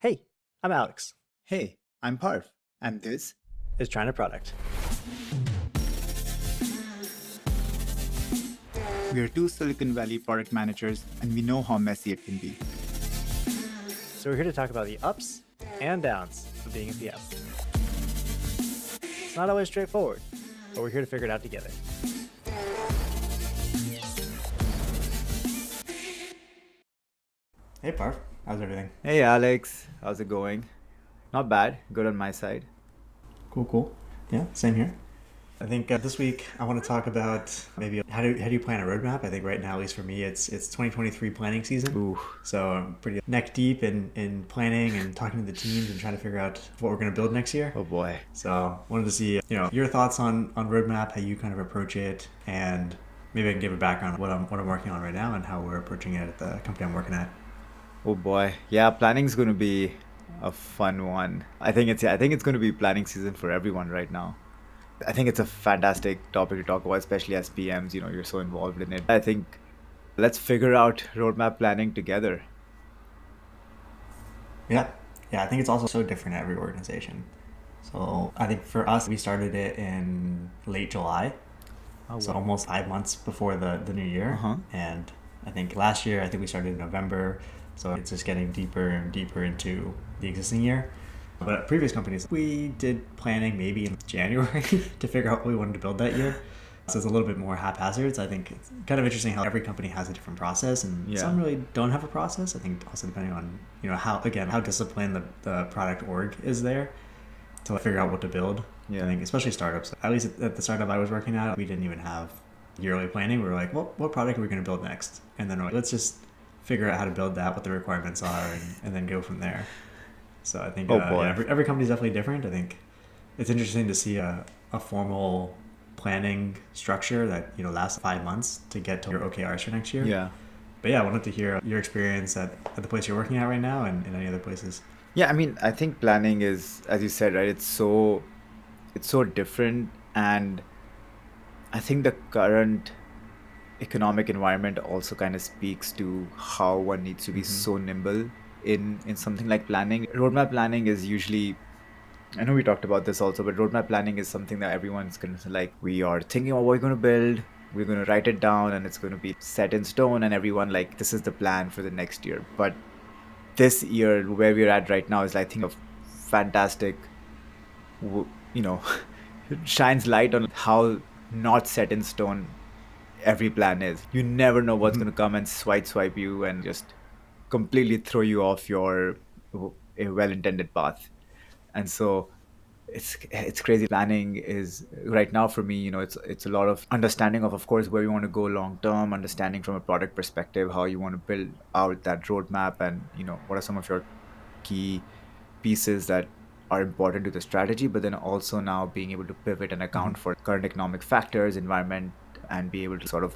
Hey, I'm Alex. Hey, I'm Parv, and this. Is trying a product. We are two Silicon Valley product managers, and we know how messy it can be. So we're here to talk about the ups and downs of being a PM. It's not always straightforward, but we're here to figure it out together. Hey Parv, how's everything? Hey, Alex, how's it going? Not bad, good on my side. Cool. Yeah, same here. I think this week I want to talk about maybe how do you plan a roadmap. I think right now, at least for me, it's 2023 planning season. Ooh. So I'm pretty neck deep in planning and talking to the teams and trying to figure out what we're going to build next year. Oh boy. So wanted to see your thoughts on roadmap, how you kind of approach it, and maybe I can give a background on what I'm working on right now and how we're approaching it at the company I'm working at. Oh boy. Yeah, planning's going to be a fun one. I think it's going to be planning season for everyone right now. I think it's a fantastic topic to talk about, especially as PMs, you're so involved in it. I think let's figure out roadmap planning together. Yeah. I think it's also so different at every organization. So I think for us, we started it in late July. Oh, So wow. almost 5 months before the new year. Uh-huh. And I think last year, we started in November. So it's just getting deeper and deeper into the existing year. But at previous companies, we did planning maybe in January to figure out what we wanted to build that year. So it's a little bit more haphazard. So I think it's kind of interesting how every company has a different process, and Yeah. some really don't have a process. I think also depending on how disciplined the product org is there to figure out what to build. Yeah. I think especially startups. At least at the startup I was working at, we didn't even have yearly planning. We were like, what product are we going to build next? And then we're like, let's just figure out how to build that, what the requirements are, and then go from there. So I think Oh, boy. every company is definitely different. I think it's interesting to see a formal planning structure that lasts 5 months to get to your OKRs for next year. Yeah. But yeah, I wanted to hear your experience at the place you're working at right now and any other places. Yeah, I mean, I think planning is, as you said, right, it's so different, and I think the current economic environment also kind of speaks to how one needs to be so nimble in something like planning. Roadmap planning is usually, I know we talked about this also, but roadmap planning is something that everyone's going to like, we are thinking about what we're going to build, we're going to write it down, and it's going to be set in stone, and everyone like, this is the plan for the next year. But this year, where we're at right now, is, I think, a fantastic, w- you know, shines light on how not set in stone every plan is. You never know what's going to come and swipe you and just completely throw you off your a well-intended path. And so it's crazy. Planning is right now for me, it's a lot of understanding of course, where you want to go long term, understanding from a product perspective how you want to build out that roadmap, and what are some of your key pieces that are important to the strategy, but then also now being able to pivot and account for current economic factors, environment, and be able to sort of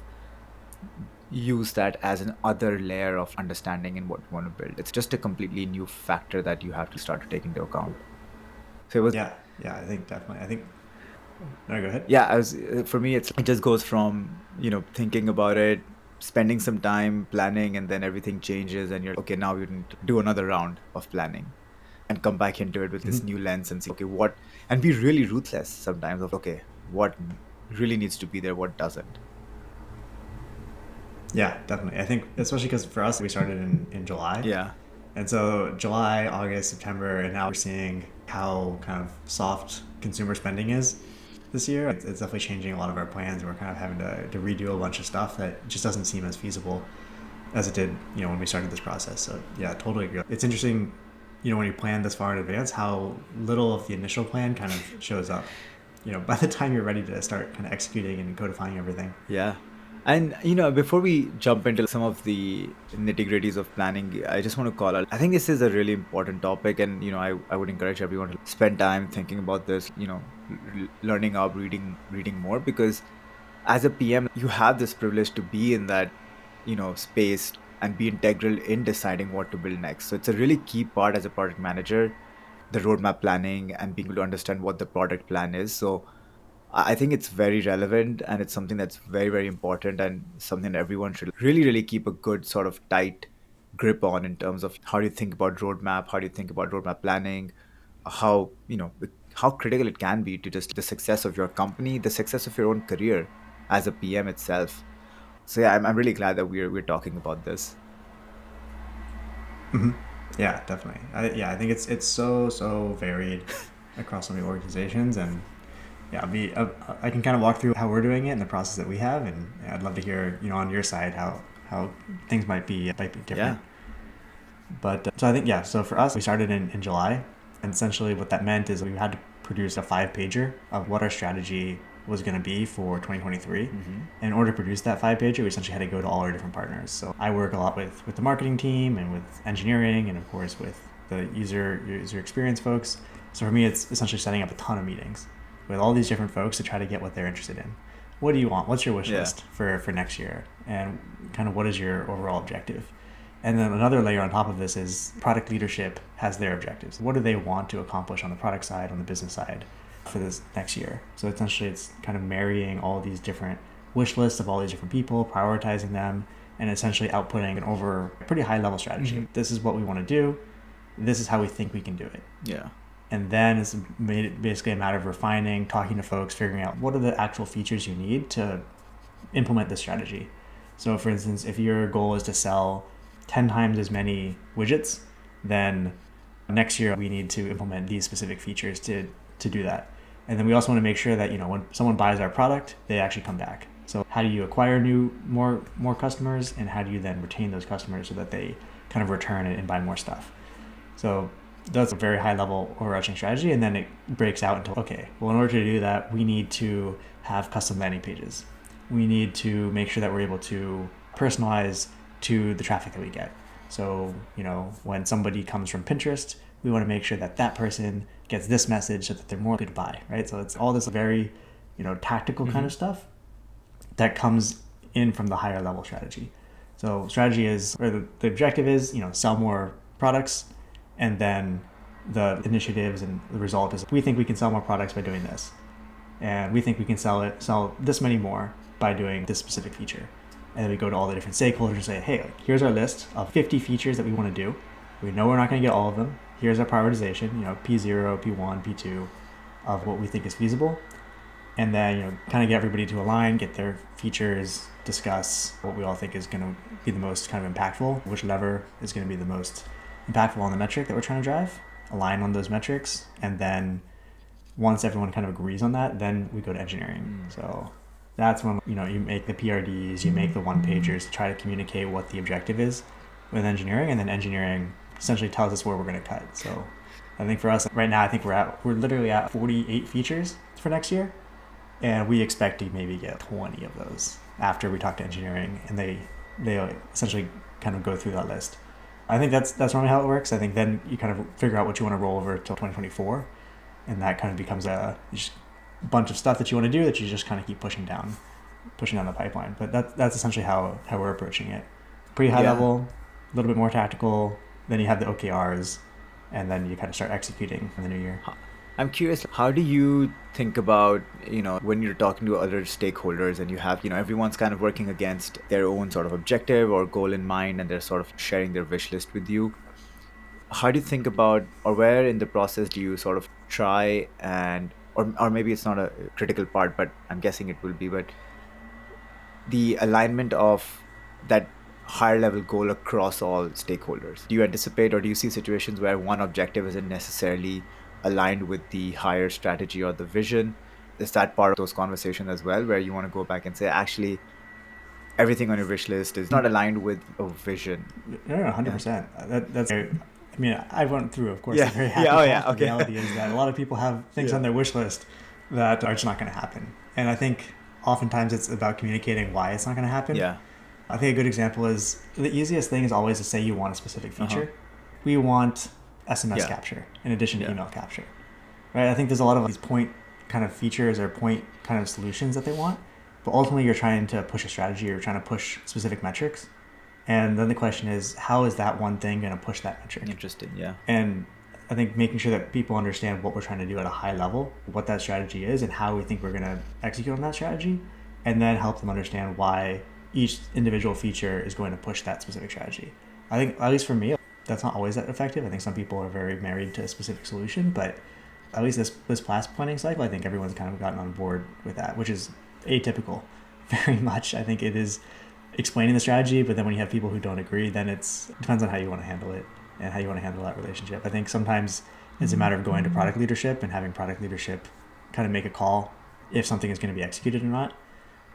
use that as an other layer of understanding in what you want to build. It's just a completely new factor that you have to start to take into account. So it was, Yeah, I think definitely. I think. No, go ahead. yeah, for me, it just goes from thinking about it, spending some time planning, and then everything changes, and you're okay. Now you need to do another round of planning, and come back into it with this new lens and see, okay, what, and be really ruthless sometimes of, okay, what really needs to be there, what doesn't. Yeah, definitely. I think especially because for us we started in July. Yeah. And so July, August, September, and now we're seeing how kind of soft consumer spending is this year. It's definitely changing a lot of our plans. We're kind of having to redo a bunch of stuff that just doesn't seem as feasible as it did, when we started this process. So yeah, totally agree. It's interesting, when you plan this far in advance, how little of the initial plan kind of shows up. By the time you're ready to start kind of executing and codifying everything. Yeah. And before we jump into some of the nitty-gritties of planning, I just want to call out, I think this is a really important topic, and I would encourage everyone to spend time thinking about this, learning up, reading more, because as a PM, you have this privilege to be in that, space and be integral in deciding what to build next. So it's a really key part as a product manager, the roadmap planning and being able to understand what the product plan is. So I think it's very relevant, and it's something that's very, very important, and something that everyone should really, really keep a good sort of tight grip on in terms of how do you think about roadmap, how do you think about roadmap planning, how, how critical it can be to just the success of your company, the success of your own career as a PM itself. So yeah, I'm really glad that we're talking about this. Yeah, definitely. I think it's so varied across so many organizations, and yeah, I can kind of walk through how we're doing it and the process that we have, and yeah, I'd love to hear on your side how things might be different. Yeah. But so I think so for us we started in July, and essentially what that meant is we had to produce a 5-pager of what our strategy was going to be for 2023. And in order to produce that 5-pager, we essentially had to go to all our different partners. So I work a lot with the marketing team and with engineering, and of course with the user experience folks. So for me, it's essentially setting up a ton of meetings with all these different folks to try to get what they're interested in. What do you want? What's your wish list for next year? And kind of what is your overall objective? And then another layer on top of this is product leadership has their objectives. What do they want to accomplish on the product side, on the business side for this next year? So essentially it's kind of marrying all these different wish lists of all these different people, prioritizing them, and essentially outputting an over pretty high level strategy. This is what we want to do. This is how we think we can do it. Yeah. And then it's basically a matter of refining, talking to folks, figuring out what are the actual features you need to implement this strategy. So for instance, if your goal is to sell 10 times as many widgets, then next year we need to implement these specific features to do that. And then we also want to make sure that when someone buys our product, they actually come back. So how do you acquire more customers, and how do you then retain those customers so that they kind of return and buy more stuff? So that's a very high level overarching strategy, and then it breaks out into, okay, well, in order to do that, we need to have custom landing pages. We need to make sure that we're able to personalize to the traffic that we get. So, when somebody comes from Pinterest, we want to make sure that that person gets this message so that they're more likely to buy, right? So it's all this very, tactical kind of stuff that comes in from the higher level strategy. So strategy is, or the objective is, sell more products, and then the initiatives and the result is we think we can sell more products by doing this, and we think we can sell this many more by doing this specific feature. And then we go to all the different stakeholders and say, hey, here's our list of 50 features that we want to do. We know we're not going to get all of them. Here's our prioritization, P0, P1, P2 of what we think is feasible. And then, kind of get everybody to align, get their features, discuss what we all think is going to be the most kind of impactful, which lever is going to be the most impactful on the metric that we're trying to drive, align on those metrics. And then once everyone kind of agrees on that, then we go to engineering. So that's when, you make the PRDs, you make the one-pagers to try to communicate what the objective is with engineering, and then engineering essentially tells us where we're going to cut. So I think for us right now, I think we're literally at 48 features for next year, and we expect to maybe get 20 of those after we talk to engineering, and they essentially kind of go through that list. I think that's normally how it works. I think then you kind of figure out what you want to roll over till 2024, and that kind of becomes a bunch of stuff that you want to do that you just kind of keep pushing down the pipeline. But that's essentially how we're approaching it. Pretty high level, a little bit more tactical. Then you have the OKRs, and then you kind of start executing in the new year. I'm curious, how do you think about, when you're talking to other stakeholders and you have, everyone's kind of working against their own sort of objective or goal in mind, and they're sort of sharing their wish list with you. How do you think about, or where in the process do you sort of try and, or maybe it's not a critical part, but I'm guessing it will be, but the alignment of that higher level goal across all stakeholders? Do you anticipate, or do you see situations where one objective isn't necessarily aligned with the higher strategy or the vision? Is that part of those conversations as well, where you want to go back and say, actually, everything on your wish list is not aligned with a vision? No, 100%. That's. I mean, I went through, of course, Yeah. a very happy Okay. The reality is that a lot of people have things on their wish list that are just not going to happen. And I think oftentimes it's about communicating why it's not going to happen. Yeah. I think a good example is the easiest thing is always to say you want a specific feature. We want SMS capture in addition to email capture, right? I think there's a lot of these point kind of features or point kind of solutions that they want, but ultimately you're trying to push a strategy, you're trying to push specific metrics. And then the question is, how is that one thing going to push that metric? Interesting, yeah. And I think making sure that people understand what we're trying to do at a high level, what that strategy is and how we think we're going to execute on that strategy, and then help them understand why each individual feature is going to push that specific strategy. I think, at least for me, that's not always that effective. I think some people are very married to a specific solution, but at least this past planning cycle, I think everyone's kind of gotten on board with that, which is atypical very much. I think it is explaining the strategy, but then when you have people who don't agree, then it depends on how you want to handle it and how you want to handle that relationship. I think sometimes it's a matter of going to product leadership and having product leadership kind of make a call if something is going to be executed or not.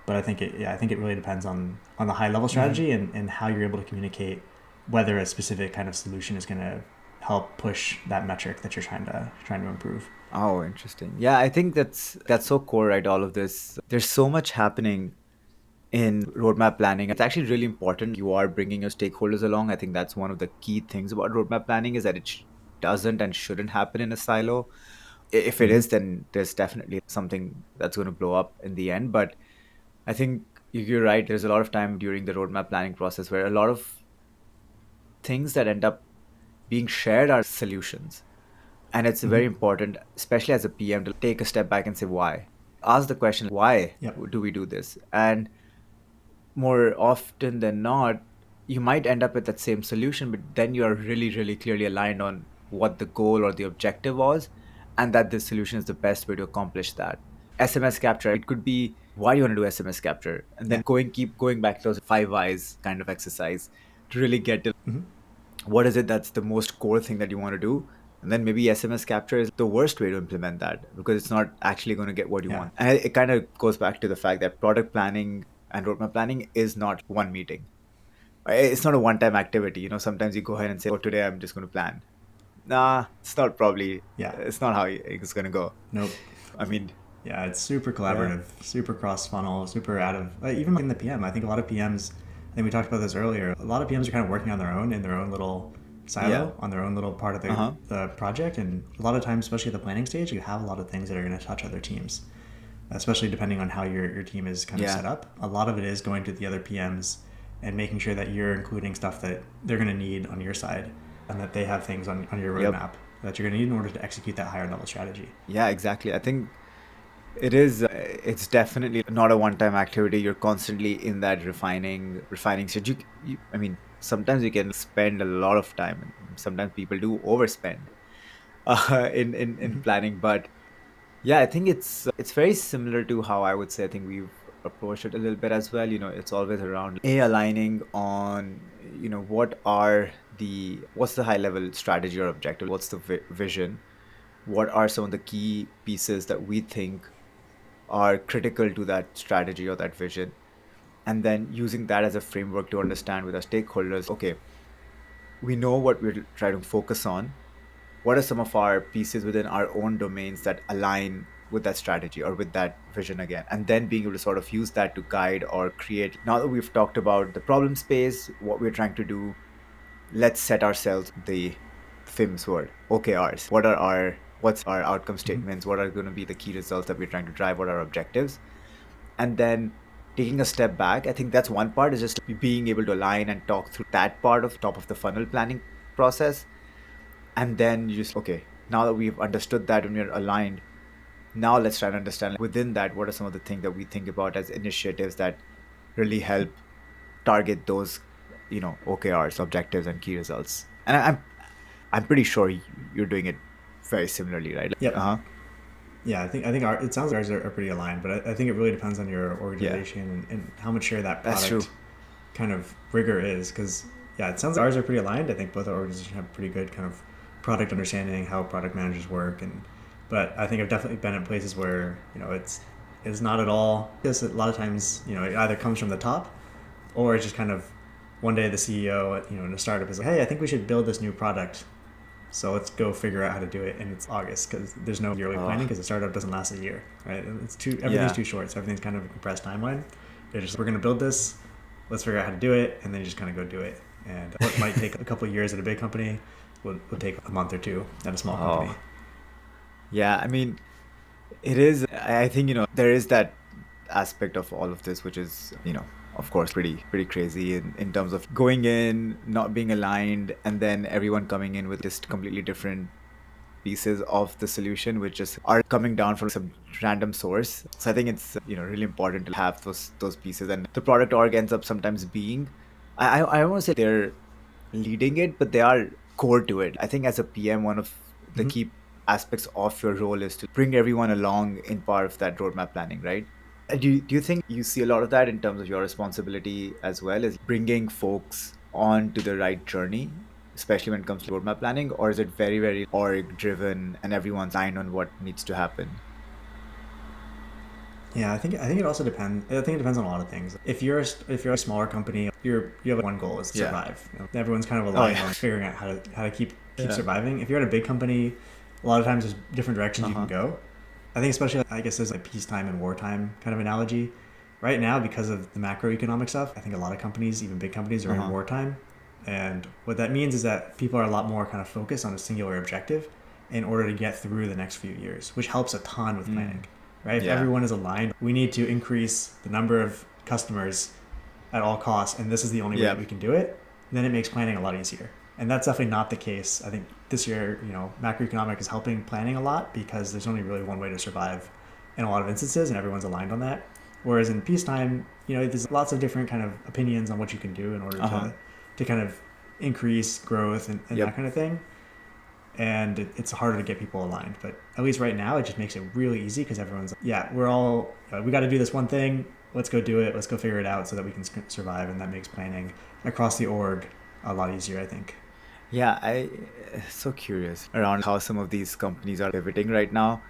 But I think it really depends on the high level strategy and how you're able to communicate whether a specific kind of solution is going to help push that metric that you're trying to improve. Oh, interesting. Yeah, I think that's so core, right? All of this. There's so much happening in roadmap planning. It's actually really important. You are bringing your stakeholders along. I think that's one of the key things about roadmap planning is that it doesn't and shouldn't happen in a silo. If it is, then there's definitely something that's going to blow up in the end. But I think you're right. There's a lot of time during the roadmap planning process where a lot of things that end up being shared are solutions. And it's very important, especially as a PM, to take a step back and say, why? Ask the question, why Yep. do we do this? And more often than not, you might end up with that same solution, but then you are really, really clearly aligned on what the goal or the objective was, and that this solution is the best way to accomplish that. SMS capture, it could be why do you want to do SMS capture? And then keep going back to those 5 whys kind of exercise to really get to what is it that's the most core thing that you want to do. And then maybe SMS capture is the worst way to implement that because it's not actually going to get what you want. And it kind of goes back to the fact that product planning and roadmap planning is not one meeting. It's not a one-time activity. Sometimes you go ahead and say, oh, today I'm just going to plan. Nah, it's not probably, it's not how it's going to go. Nope. I mean, yeah, it's super collaborative, super cross-funnel, super out of, even in the PM, I think a lot of PMs, I think we talked about this earlier, a lot of PMs are kind of working on their own in their own little silo, on their own little part of the project. And a lot of times, especially at the planning stage, you have a lot of things that are going to touch other teams, especially depending on how your team is kind of set up. A lot of it is going to the other PMs and making sure that you're including stuff that they're going to need on your side and that they have things on your roadmap that you're going to need in order to execute that higher level strategy. Yeah, exactly. I think it's definitely not a one-time activity. You're constantly in that refining stage. I mean, sometimes you can spend a lot of time. Sometimes people do overspend in planning. But yeah, I think it's very similar to how I would say I think we've approached it a little bit as well. It's always around aligning on what's the high level strategy or objective, what's the vision, what are some of the key pieces that we think are critical to that strategy or that vision, and then using that as a framework to understand with our stakeholders, okay, we know what we're trying to focus on. What are some of our pieces within our own domains that align with that strategy or with that vision again? And then being able to sort of use that to guide or create. Now that we've talked about the problem space, what we're trying to do, let's set ourselves the famous word, OKRs. What's our outcome statements? What are going to be the key results that we're trying to drive? What are our objectives? And then taking a step back, I think that's one part, is just being able to align and talk through that part of top of the funnel planning process. And then you just, okay, now that we've understood that and we're aligned, now let's try to understand within that, what are some of the things that we think about as initiatives that really help target those, OKRs, objectives and key results. And I'm pretty sure you're doing it very similarly, right? Yeah. Yeah, I think it sounds like ours are pretty aligned, but I think it really depends on your organization and how mature that product kind of rigor is. Because it sounds like ours are pretty aligned. I think both our organizations have pretty good kind of product understanding, how product managers work, but I think I've definitely been in places where it's not at all. Because a lot of times it either comes from the top, or it's just kind of one day the CEO in a startup is like, hey, I think we should build this new product. So let's go figure out how to do it, and it's August because there's no yearly planning because the startup doesn't last a year, right? Everything's too short, so everything's kind of a compressed timeline. They're just, we're going to build this, let's figure out how to do it, and then you just kind of go do it. And what might take a couple of years at a big company would take a month or two at a small company. Yeah, I mean, it is. I think there is that aspect of all of this, which is of course pretty crazy in terms of going in, not being aligned, and then everyone coming in with just completely different pieces of the solution, which just are coming down from some random source. So I think it's really important to have those pieces, and the product org ends up sometimes being, I want to say they're leading it, but they are core to it. I think as a PM, one of the key aspects of your role is to bring everyone along in part of that roadmap planning, right? Do you think you see a lot of that in terms of your responsibility as well as bringing folks on to the right journey, especially when it comes to roadmap planning, or is it very, very org driven and everyone's aligned on what needs to happen? Yeah, I think it also depends. I think it depends on a lot of things. If you're a smaller company, you have one goal is to Yeah. survive. Everyone's kind of Oh, aligned yeah. on figuring out how to keep Yeah. surviving. If you're at a big company, a lot of times there's different directions you can go. I think especially I guess there's like peacetime and wartime kind of analogy. Right now, because of the macroeconomic stuff, I think a lot of companies, even big companies, are in wartime. And what that means is that people are a lot more kind of focused on a singular objective in order to get through the next few years, which helps a ton with planning, right? If Yeah. everyone is aligned, we need to increase the number of customers at all costs, and this is the only way Yeah. that we can do it, then it makes planning a lot easier. And that's definitely not the case. I think this year, macroeconomic is helping planning a lot because there's only really one way to survive in a lot of instances, and everyone's aligned on that. Whereas in peacetime, there's lots of different kind of opinions on what you can do in order to kind of increase growth and Yep. that kind of thing. And it's harder to get people aligned. But at least right now, it just makes it really easy because everyone's like, yeah, we're all, we got to do this one thing. Let's go do it. Let's go figure it out so that we can survive. And that makes planning across the org a lot easier, I think. Yeah, so curious around how some of these companies are pivoting right now.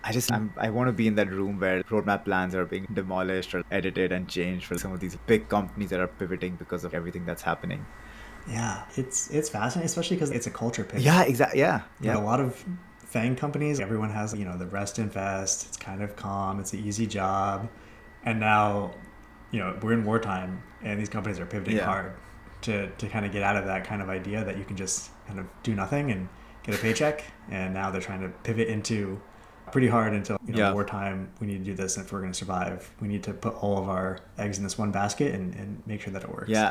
I want to be in that room where roadmap plans are being demolished or edited and changed for some of these big companies that are pivoting because of everything that's happening. Yeah, it's fascinating, especially because it's a culture pivot. Yeah, exactly. Yeah, Like a yeah, lot of FANG companies, everyone has, the rest and vest. It's kind of calm. It's an easy job. And now, we're in wartime and these companies are pivoting yeah, hard to kind of get out of that kind of idea that you can just kind of do nothing and get a paycheck. And now they're trying to pivot into pretty hard into, yeah, wartime. We need to do this. And if we're going to survive, we need to put all of our eggs in this one basket and make sure that it works. yeah.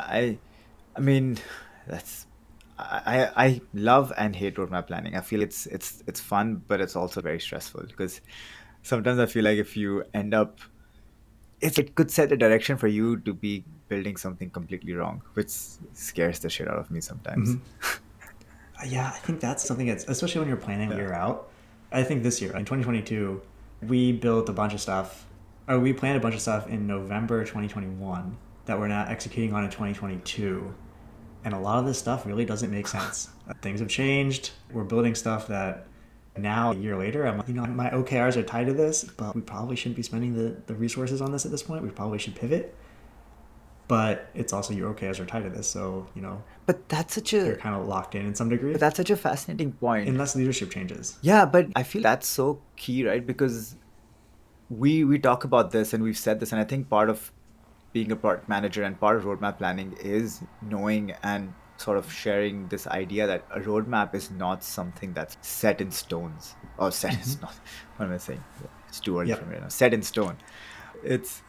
I mean, that's I love and hate roadmap planning. I feel it's fun, but it's also very stressful because sometimes I feel like if you end up it could set a direction for you to be building something completely wrong, which scares the shit out of me sometimes. Yeah, I think that's something that's, especially when you're planning a Yeah. year out. I think this year, in 2022, we built a bunch of stuff, or we planned a bunch of stuff in November 2021 that we're now executing on in 2022. And a lot of this stuff really doesn't make sense. Things have changed. We're building stuff that now, a year later, I'm like, my OKRs are tied to this, but we probably shouldn't be spending the resources on this at this point. We probably should pivot. But it's also your OKRs are tied to this, so, But that's such you're a kind of locked in some degree. but that's such a fascinating point. Unless leadership changes. Yeah, but I feel that's so key, right? Because we talk about this and we've said this, and I think part of being a product manager and part of roadmap planning is knowing and sort of sharing this idea that a roadmap is not something that's set in stones or set is not what am I saying? It's too early Yep. for me right now. Set in stone. It's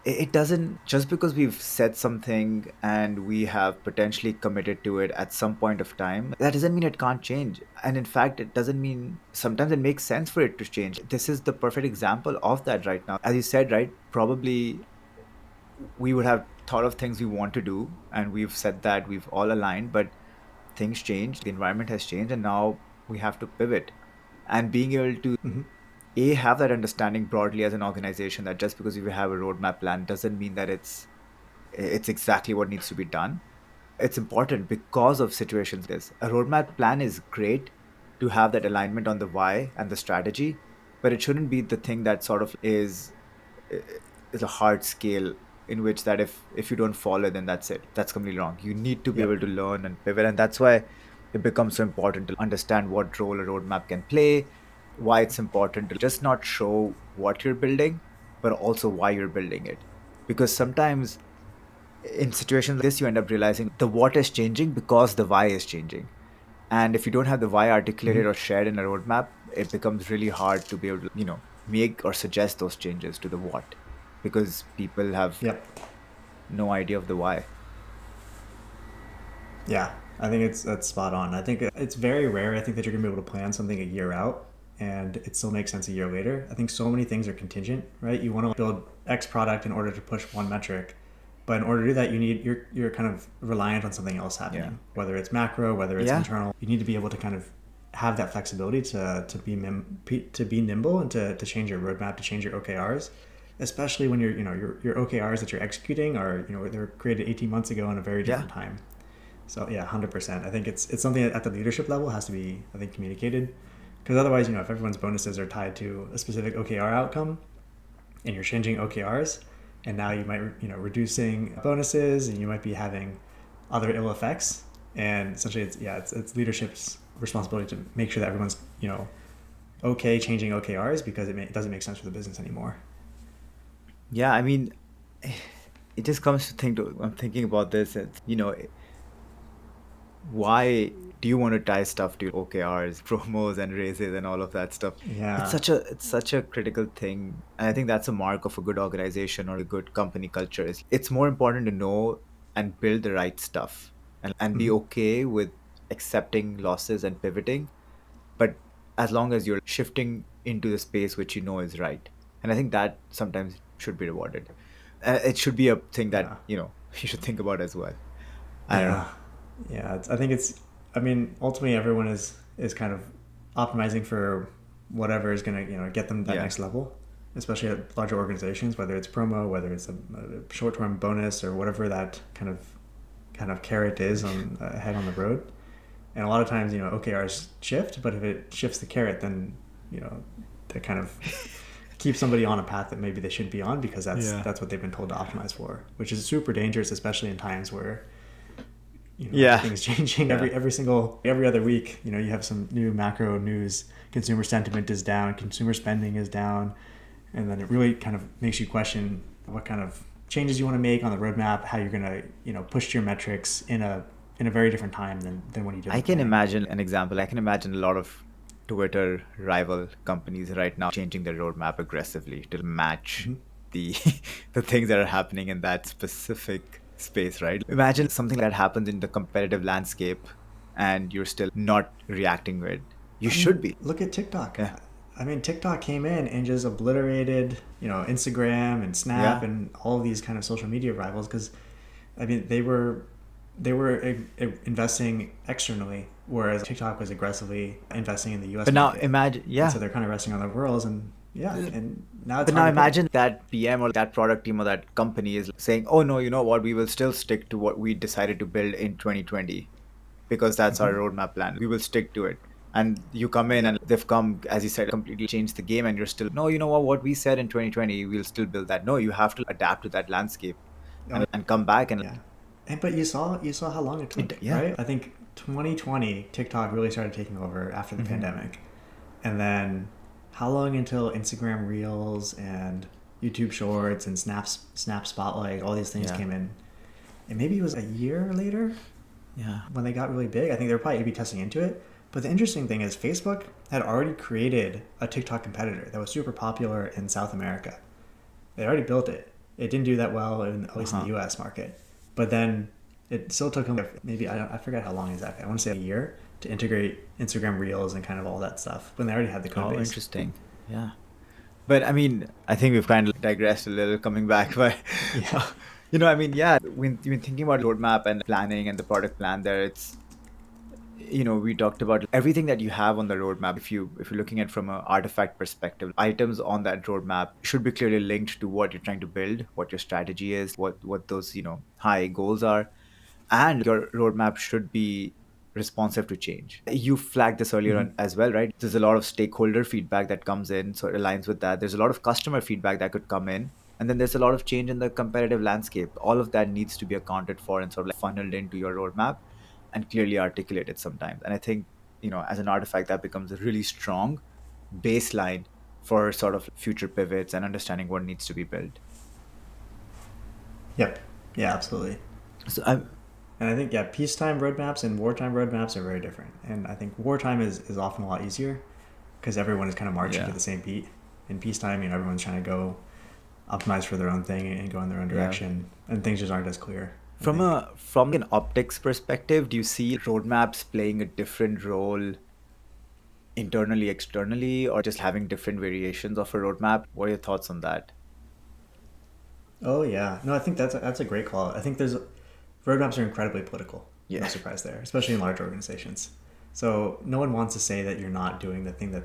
it doesn't just because we've said something and we have potentially committed to it at some point of time, that doesn't mean it can't change. And in fact, it doesn't mean sometimes it makes sense for it to change. This is the perfect example of that right now. As you said, right? Probably we would have thought of things we want to do and we've said that we've all aligned, but things change, the environment has changed, and now we have to pivot. And being able to have that understanding broadly as an organization that just because you have a roadmap plan doesn't mean that it's exactly what needs to be done. It's important because of situations like this. A roadmap plan is great to have that alignment on the why and the strategy, but it shouldn't be the thing that sort of is a hard scale in which that if you don't follow, then that's it. That's completely wrong. You need to be able Yep. to learn and pivot, and that's why it becomes so important to understand what role a roadmap can play, why it's important to just not show what you're building, but also why you're building it. Because sometimes in situations like this, you end up realizing the what is changing because the why is changing. And if you don't have the why articulated or shared in a roadmap, it becomes really hard to be able to, make or suggest those changes to the what because people have Yep. no idea of the why. Yeah, I think that's spot on. I think it's very rare. I think that you're gonna be able to plan something a year out and it still makes sense a year later. I think so many things are contingent, right? You want to build X product in order to push one metric, But in order to do that, you're kind of reliant on something else happening, Yeah. whether it's macro, whether it's Yeah. internal. You need to be able to kind of have that flexibility to be nimble and to change your roadmap, to change your OKRs, especially when your OKRs that you're executing are they were created 18 months ago in a very Yeah. different time. So yeah, 100%. I think it's something that at the leadership level has to be, I think, communicated, because otherwise, if everyone's bonuses are tied to a specific OKR outcome, and you're changing OKRs, and now you might reducing bonuses, and you might be having other ill effects. And essentially, it's leadership's responsibility to make sure that everyone's okay changing OKRs, because it doesn't make sense for the business anymore. Yeah, I mean, it just comes to I'm thinking about this. Why do you want to tie stuff to OKRs, promos, and raises and all of that stuff? Yeah. It's such a critical thing, and I think that's a mark of a good organization or a good company culture. It's more important to know and build the right stuff, and be Mhm. okay with accepting losses and pivoting, but as long as you're shifting into the space which you know is right. And I think that sometimes should be rewarded. It should be a thing that Yeah. you should think about as well. I don't know. Yeah, yeah. I think it's. I mean, ultimately, everyone is kind of optimizing for whatever is going to get them that Yeah. next level, especially at larger organizations. Whether it's promo, whether it's a short term bonus, or whatever that kind of carrot is on ahead on the road. And a lot of times, OKRs shift, but if it shifts the carrot, then that kind of keeps somebody on a path that maybe they shouldn't be on, because Yeah. that's what they've been told to optimize for, which is super dangerous, especially in times where Yeah. everything's changing Yeah. every other week. You have some new macro news. Consumer sentiment is down. Consumer spending is down, and then it really kind of makes you question what kind of changes you want to make on the roadmap. How you're gonna push your metrics in a very different time than when you did I the can planning. imagine an example. I can imagine a lot of Twitter rival companies right now changing their roadmap aggressively to match Mm-hmm. the the things that are happening in that specific space, right? Imagine something that happens in the competitive landscape and you're still not reacting to it. You I should mean, be. look at TikTok. Yeah. I mean, TikTok came in and just obliterated, Instagram and Snap Yeah. and all of these kind of social media rivals, because, I mean, they were investing externally, whereas TikTok was aggressively investing in the U.S. But now market, imagine, and yeah. so they're kind of resting on their laurels, and yeah, and now it's But now hard to pivot. imagine that PM or that product team or that company is saying, "Oh no, you know what? We will still stick to what we decided to build in 2020 because that's our Mm-hmm. roadmap plan. We will stick to it." And you come in and Yep. they've come, as you said, completely changed the game, and you're still, "No, you know what we said in 2020, we'll still build that." No, you have to adapt to that landscape Oh, and come back and yeah. But you saw how long it took, yeah. right? I think 2020 TikTok really started taking over after the Hmm. pandemic, and then how long until Instagram Reels and YouTube Shorts and Snap Spotlight, all these things Yeah. came in, and maybe it was a year later Yeah. when they got really big. I think they were probably A/B testing into it. But the interesting thing is Facebook had already created a TikTok competitor that was super popular in South America. They already built it. It didn't do that well, at least in the Uh-huh. U.S. market. But then it still took them maybe I forget how long exactly. I want to say a year to integrate Instagram Reels and kind of all that stuff when they already had the code Oh, base. interesting. Yeah. But I mean, I think we've kind of digressed a little coming back, but Yeah. I mean, yeah, when thinking about roadmap and planning and the product plan there, it's we talked about everything that you have on the roadmap. If you're looking at from an artifact perspective, items on that roadmap should be clearly linked to what you're trying to build, what your strategy is, what those high goals are, and your roadmap should be responsive to change. You flagged this earlier Mm-hmm. on as well, right? There's a lot of stakeholder feedback that comes in, so it aligns with that. There's a lot of customer feedback that could come in, and then there's a lot of change in the competitive landscape. All of that needs to be accounted for and sort of like funneled into your roadmap and clearly articulated sometimes. And I think, as an artifact, that becomes a really strong baseline for sort of future pivots and understanding what needs to be built. Yep. Yeah, absolutely. So I'm And I think, yeah, peacetime roadmaps and wartime roadmaps are very different. And I think wartime is often a lot easier because everyone is kind of marching to Yeah. the same beat. In peacetime, everyone's trying to go optimize for their own thing and go in their own Yeah. direction, and things just aren't as clear, I From think. an optics perspective, do you see roadmaps playing a different role internally, externally, or just having different variations of a roadmap? What are your thoughts on that? Oh yeah, no, I think that's a great call. I think there's roadmaps are incredibly political. No Yeah. surprise there, especially in large organizations. So no one wants to say that you're not doing the thing that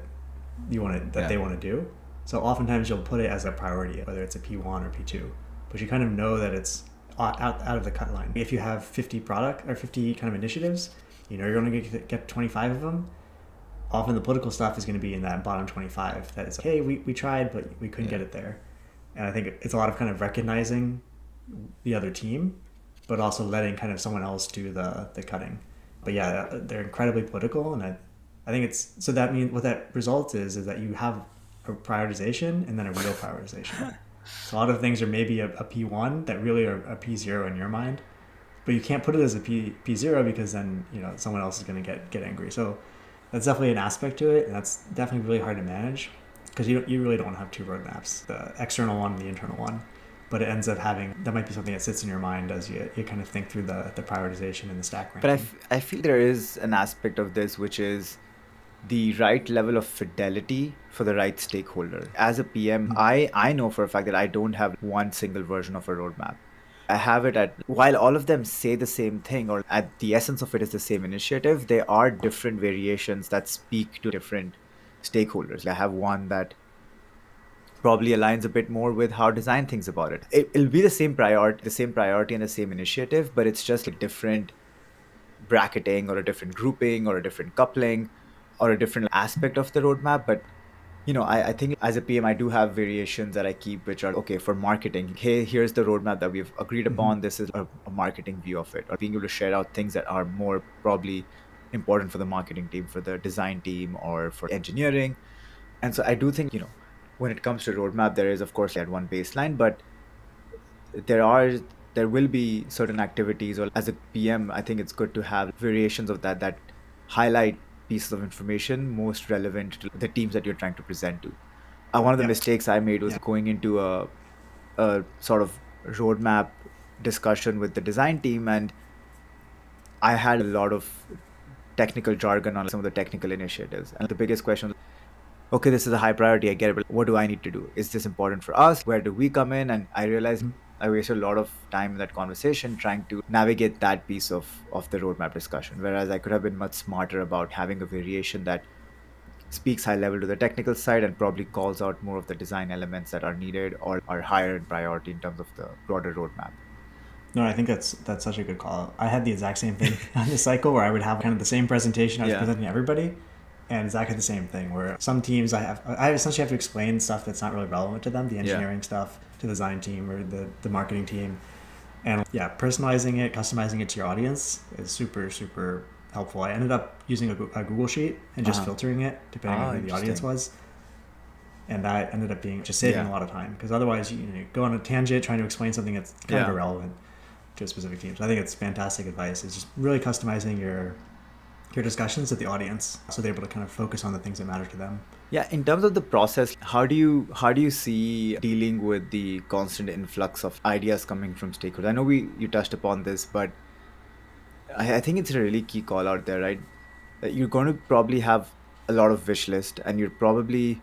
Yeah. they want to do. So oftentimes you'll put it as a priority, whether it's a P1 or P2, but you kind of know that it's out of the cut line. If you have 50 product or 50 kind of initiatives, you know you're going to get 25 of them. Often the political stuff is going to be in that bottom 25. That is, hey, we tried, but we couldn't Yeah. get it there. And I think it's a lot of kind of recognizing the other team, but also letting kind of someone else do the cutting. But yeah, they're incredibly political, and I think it's so that means what that results is that you have a prioritization and then a real prioritization. So a lot of things are maybe a P1 that really are a P0 in your mind, but you can't put it as a P0 because then someone else is going to get angry. So that's definitely an aspect to it, and that's definitely really hard to manage because you really don't have two roadmaps, the external one and the internal one. But it ends up having, that might be something that sits in your mind as you kind of think through the prioritization and the stack But ranking. I feel there is an aspect of this which is the right level of fidelity for the right stakeholder. As a PM, I know for a fact that I don't have one single version of a roadmap. I have it at, while all of them say the same thing, or at the essence of it is the same initiative, there are different variations that speak to different stakeholders. I have one that probably aligns a bit more with how design thinks about it. It'll be the same priority and the same initiative, but it's just a different bracketing or a different grouping or a different coupling or a different aspect of the roadmap. But I think as a PM, I do have variations that I keep, which are okay for marketing. Hey, here's the roadmap that we've agreed upon. This is a marketing view of it, or being able to share out things that are more probably important for the marketing team, for the design team, or for engineering. And so I do think, when it comes to roadmap, there is, of course, that one baseline, but there are there will be certain activities, or as a PM, I think it's good to have variations of that highlight pieces of information most relevant to the teams that you're trying to present to. One of the Yep. mistakes I made was going into a sort of roadmap discussion with the design team, and I had a lot of technical jargon on some of the technical initiatives. And the biggest question was, okay, this is a high priority, I get it, but what do I need to do? Is this important for us? Where do we come in? And I realized I wasted a lot of time in that conversation trying to navigate that piece of the roadmap discussion, whereas I could have been much smarter about having a variation that speaks high level to the technical side and probably calls out more of the design elements that are needed or are higher in priority in terms of the broader roadmap. No, I think that's such a good call. I had the exact same thing on this cycle where I would have kind of the same presentation I was Yeah. presenting to everybody, and exactly the same thing where some teams I essentially have to explain stuff that's not really relevant to them, the engineering stuff to the design team or the marketing team, and yeah, personalizing it, customizing it to your audience is super super helpful. I ended up using a Google sheet and just filtering it depending on who the audience Interesting. was. And that ended up being just saving Yeah. a lot of time because otherwise you go on a tangent trying to explain something that's kind of Yeah. irrelevant to a specific team. So I think it's fantastic advice. It's just really customizing your discussions to the audience so they're able to kind of focus on the things that matter to them. Yeah, in terms of the process, how do you see dealing with the constant influx of ideas coming from stakeholders? I know you touched upon this, but I think it's a really key call out there, right? That you're going to probably have a lot of wish list, and you're probably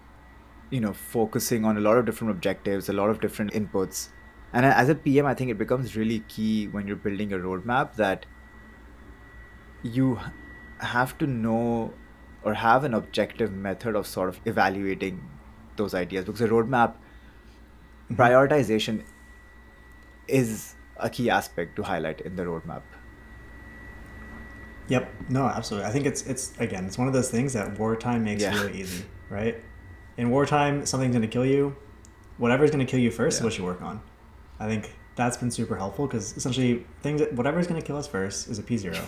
focusing on a lot of different objectives, a lot of different inputs. And as a PM, I think it becomes really key when you're building a roadmap that you have to know or have an objective method of sort of evaluating those ideas, because a roadmap prioritization is a key aspect to highlight in the roadmap. Yep. No, absolutely. I think it's again, it's one of those things that wartime makes Yeah. really easy, right? In wartime, something's going to kill you. Whatever's going to kill you first is Yeah. what you work on. I think that's been super helpful because essentially whatever's going to kill us first is a P0.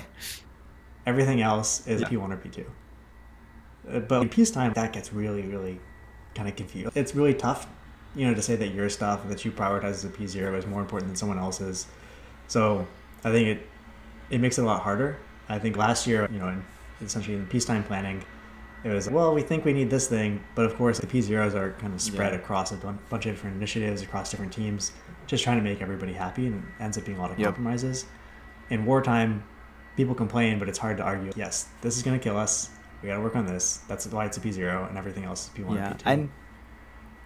Everything else is a P1 or P2. But in peacetime, that gets really, really kind of confused. It's really tough, to say that your stuff that you prioritize as a P0 is more important than someone else's. So I think it makes it a lot harder. I think last year, essentially in peacetime planning, it was, well, we think we need this thing, but of course the P0s are kind of spread across a bunch of different initiatives, across different teams, just trying to make everybody happy, and it ends up being a lot of compromises. In wartime, people complain, but it's hard to argue, yes, this is going to kill us. We got to work on this. That's why it's a P0, and everything else is P1 or P2. And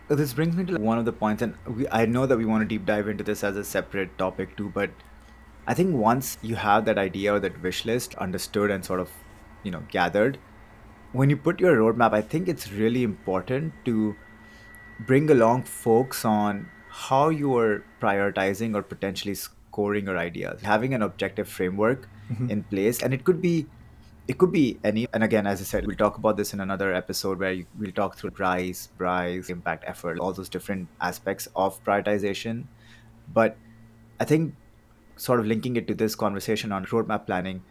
This brings me to one of the points, and I know that we want to deep dive into this as a separate topic too, but I think once you have that idea or that wish list understood and sort of, gathered, when you put your roadmap, I think it's really important to bring along folks on how you are prioritizing or potentially scoring your ideas, having an objective framework in place. And it could be any, and again, as I said, we'll talk about this in another episode where we'll talk through price, impact, effort, all those different aspects of prioritization. But I think sort of linking it to this conversation on roadmap planning,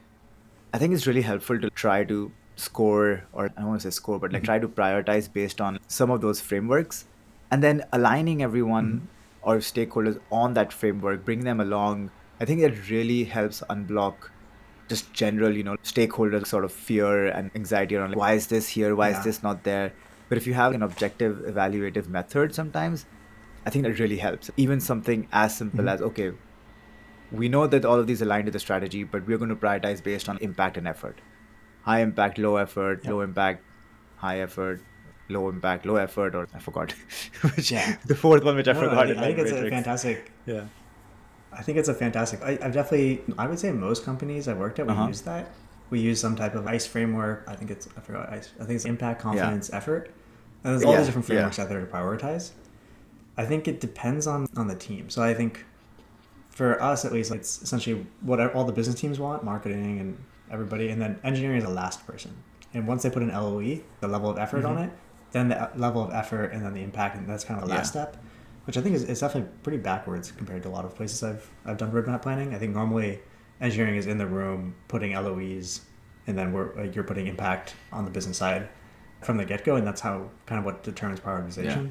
I think it's really helpful to try to score, or I don't want to say score, but like try to prioritize based on some of those frameworks, and then aligning everyone or stakeholders on that framework, bring them along. I think it really helps unblock just general, stakeholder sort of fear and anxiety around like, why is this here? Why is Yeah. this not there? But if you have an objective evaluative method, sometimes I think that really helps. Even something as simple as, okay, we know that all of these align to the strategy, but we're going to prioritize based on impact and effort. High impact, low effort, Yep. low impact, high effort, low impact, low effort, or I forgot which, Yeah. the fourth one, which I No, forgot in I my think it's a matrix. fantastic. Yeah. I think it's a fantastic. I've definitely. I would say most companies I've worked at, we use that. We use some type of ICE framework. I think it's. I forgot ICE. I think it's impact, confidence, effort. And there's all these different frameworks out there to prioritize. I think it depends on the team. So I think for us at least, it's essentially what all the business teams want, marketing and everybody, and then engineering is the last person. And once they put an LOE, the level of effort on it, then the level of effort and then the impact, and that's kind of the last step, which I think is definitely pretty backwards compared to a lot of places I've done roadmap planning. I think normally engineering is in the room putting LOEs, and then you're putting impact on the business side from the get go, and that's how kind of what determines prioritization.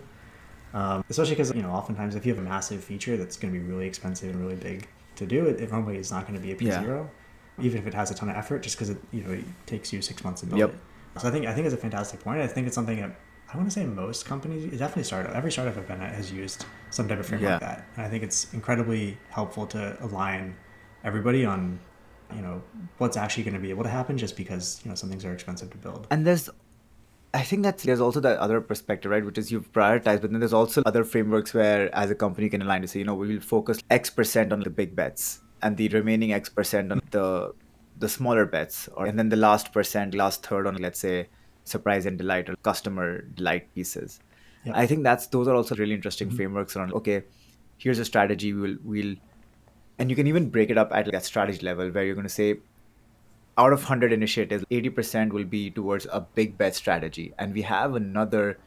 Especially because oftentimes if you have a massive feature that's going to be really expensive and really big to do, it normally is not going to be a P0, even if it has a ton of effort, just because it takes you 6 months to build it. So I think it's a fantastic point. I think it's something that I want to say most companies, definitely every startup I've been at has used some type of framework like that, and I think it's incredibly helpful to align everybody on what's actually going to be able to happen, just because some things are expensive to build. And I think there's also that other perspective, right? Which is you've prioritized, but then there's also other frameworks where as a company you can align to say, we will focus X% on the big bets and the remaining X% on the smaller bets, and then the last third on, let's say, surprise and delight or customer delight pieces. Yep. I think those are also really interesting frameworks around, okay, here's a strategy, we'll and you can even break it up at that strategy level where you're going to say, out of 100 initiatives, 80% will be towards a big bet strategy. And we have another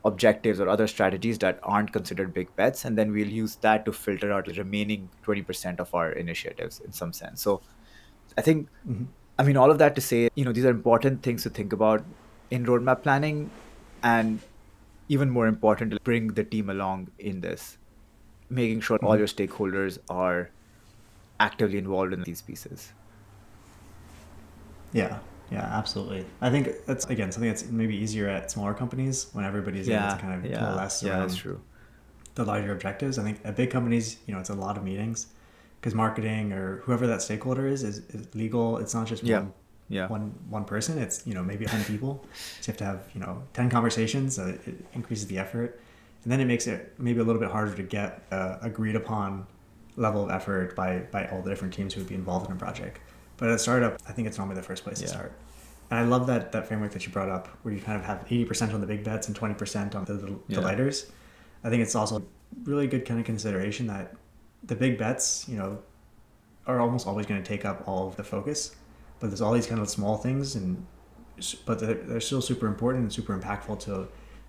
objectives or other strategies that aren't considered big bets. And then we'll use that to filter out the remaining 20% of our initiatives in some sense. So I think, all of that to say, these are important things to think about in roadmap planning, and even more important to bring the team along in this, making sure all your stakeholders are actively involved in these pieces. Yeah, absolutely. I think that's, again, something that's maybe easier at smaller companies when everybody's able to kind of coalesce around that's true. the larger objectives. I think at big companies, it's a lot of meetings because marketing or whoever that stakeholder is legal. It's not just one person. It's maybe 10 people. So you have to have 10 conversations. So it increases the effort, and then it makes it maybe a little bit harder to get agreed upon level of effort by all the different teams who would be involved in a project. But at a startup, I think it's normally the first place to start. And I love that framework that you brought up, where you kind of have 80% on the big bets and 20% on the lighters. I think it's also really good kind of consideration that the big bets, are almost always going to take up all of the focus. But there's all these kind of small things, but they're still super important and super impactful to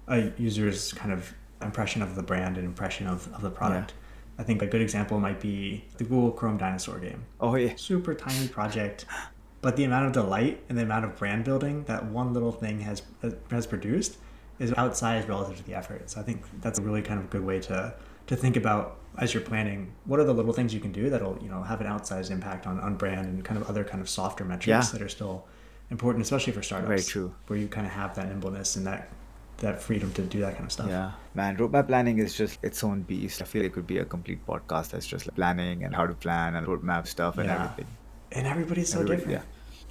a user's kind of impression of the brand and impression of the product. I think a good example might be the Google Chrome dinosaur game. Oh, yeah. Super tiny project, but the amount of delight and the amount of brand building that one little thing has produced is outsized relative to the effort. So I think that's a really kind of good way to think about as you're planning, what are the little things you can do that'll have an outsized impact on brand and kind of other kind of softer metrics that are still important, especially for startups. Very true. Where you kind of have that nimbleness and that freedom to do that kind of stuff. Yeah, man, roadmap planning is just its own beast. I feel it could be a complete podcast that's just like planning and how to plan and roadmap stuff and everything. And everybody's so different.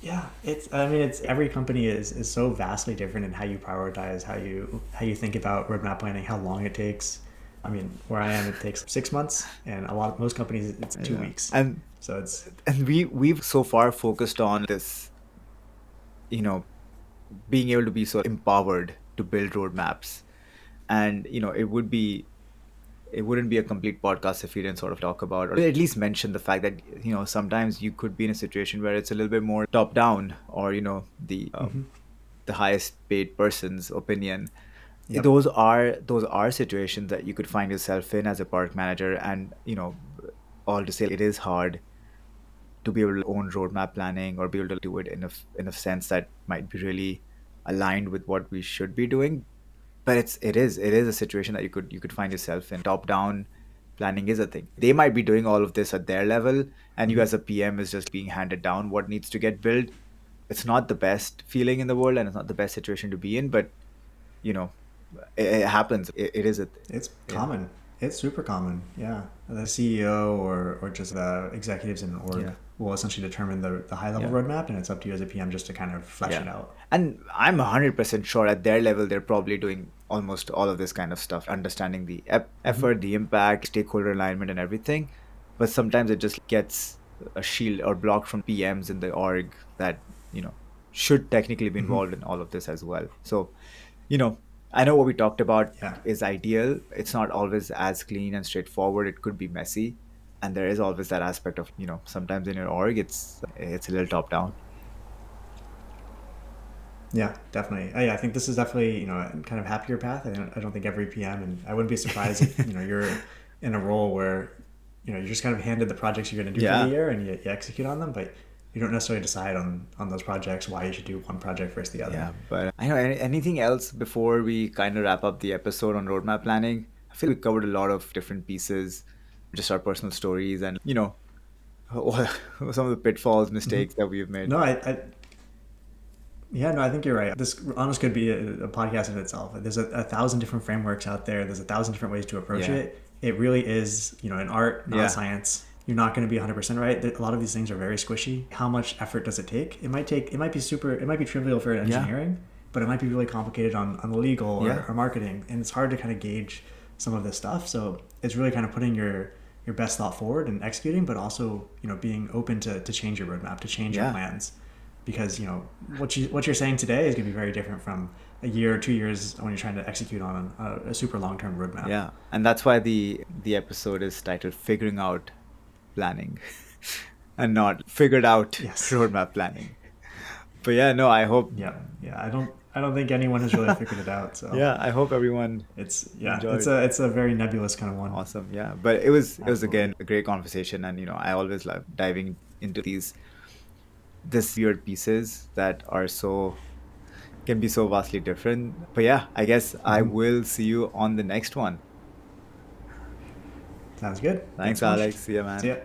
Yeah, it's. I mean, it's every company is so vastly different in how you prioritize, how you think about roadmap planning, how long it takes. I mean, where I am, it takes 6 months, and most companies it's two Yeah. weeks. And So it's we've so far focused on this, you know, being able to be so empowered to build roadmaps. And it wouldn't be a complete podcast if we didn't sort of talk about, or at least mention the fact that sometimes you could be in a situation where it's a little bit more top down, or the highest paid person's opinion. yep. Those are situations that you could find yourself in as a park manager. And all to say, it is hard to be able to own roadmap planning or be able to do it in a sense that might be really aligned with what we should be doing. But it is a situation that you could find yourself in. Top down planning is a thing. They might be doing all of this at their level, and you Mhm. as a PM is just being handed down what needs to get built. It's not the best feeling in the world, and it's not the best situation to be in, but you know it happens. It is a It's yeah. common. It's super common. Yeah, the CEO or just the executives in an org Yeah. will essentially determine the high level Yeah. roadmap, and it's up to you as a PM just to kind of flesh Yeah. it out. And I'm 100% sure at their level, they're probably doing almost all of this kind of stuff, understanding the Mhm. effort, the impact, stakeholder alignment, and everything. But sometimes it just gets a shield or blocked from PMs in the org that, should technically be Mhm. involved in all of this as well. So, you know, I know what we talked about Yeah. is ideal. It's not always as clean and straightforward. It could be messy. And there is always that aspect of, sometimes in your org, it's a little top down. Yeah, definitely. Yeah, I think this is definitely a kind of happier path. I don't think every PM, and I wouldn't be surprised if you're in a role where you're just kind of handed the projects you're going to do for the Yeah. year and you execute on them, but you don't necessarily decide on those projects why you should do one project versus the other. Yeah, but I know anything else before we kind of wrap up the episode on roadmap planning? I feel we covered a lot of different pieces, just our personal stories, and some of the pitfalls, Hmm. mistakes that we've made. No, yeah, no, I think you're right. This honest could be a podcast in itself. There's a thousand different frameworks out there. There's a thousand different ways to approach Yeah, it. It really is, an art, not a yeah, science. You're not going to be 100% right. A lot of these things are very squishy. How much effort does it take? It might be it might be trivial for yeah, engineering, but it might be really complicated on the legal yeah, or marketing. And it's hard to kind of gauge some of this stuff. So it's really kind of putting your best thought forward and executing, but also, being open to change your roadmap, to change your yeah, plans, because what you're saying today is going to be very different from a year or 2 years when you're trying to execute on a super long term roadmap. yeah. And that's why the episode is titled "Figuring Out Planning," and not "Figured Out Yes. Roadmap Planning." But yeah, no, I hope. Yeah. Yeah. I don't think anyone has really figured it out. So Yeah, I hope everyone it's enjoyed. a very nebulous kind of one. Awesome. Yeah. But it was Absolutely. again a great conversation, and I always love diving into this weird pieces that are so can be so vastly different. But yeah, I guess I Hmm. will see you on the next one. Sounds good. Thanks Thanks, so much. Alex. See ya, See man. ya.